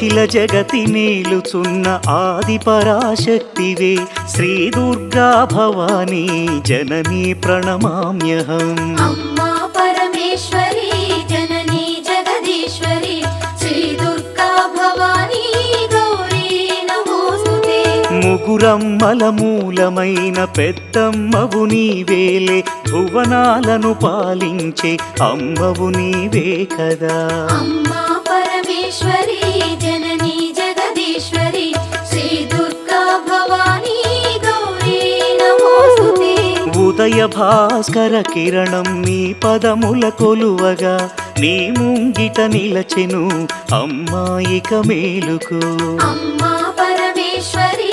అఖిల జగతి నేలుచున్న ఆది పరాశక్తివే శ్రీ దుర్గా భవానీ జననీ ప్రణమామ్యహం. అమ్మా పరమేశ్వరి జననీ జగదీశ్వరి శ్రీ దుర్గా భవానీ గౌరీ నమోస్తుతే. ముగురమ్మల మూలమైన పెద్దమ్మవు నీవేలే భువనాలను పాలించే అమ్మవు నీవే కదా. అమ్మా పరమేశ్వరి జననీ జగదీశ్వరి శ్రీ దుర్గా భవానీ గౌరీ నమోస్తుతే. ఉదయ భాస్కర కిరణం నీ పదముల కొలువగా నీ ముంగిట నిలచెను అమ్మాయిక మేలుకు. అమ్మా పరమేశ్వరి